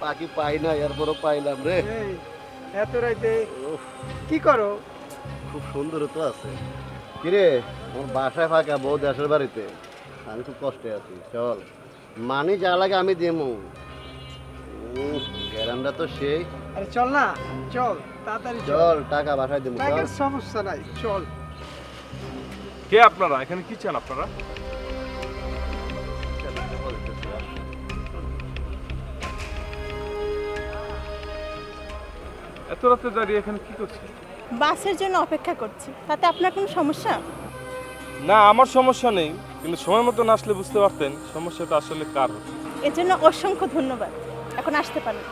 পাখি পাই না, এরপরও পাইলাম রে। এই, এত রাইতে উফ, কি করো? খুব সুন্দর তো আছে। কিরে, আমার বাসায় ফাঁকা, বউ দেশের বাড়িতে, আমি খুব কষ্টে আছি। চল, মানি যা লাগে আমি দেবো। গ্যারান্ডা তো সেই। আরে চল না, চল তাড়াতাড়ি চল। চল, টাকা বাসায় দেবো। চল। টাকার সমস্যা নাই, চল। কে আপনারা? এখানে কি চান আপনারা? এত রাতে দাঁড়িয়ে এখানে কি করছেন? বাসের জন্য অপেক্ষা করছি, তাতে আপনার কোনো সমস্যা? না, আমার সমস্যা নেই, কিন্তু সময় মতো না আসলে বুঝতে পারতেন সমস্যাটা আসলে কার হচ্ছে। এর জন্য অসংখ্য ধন্যবাদ। এখন আসতে পারেন।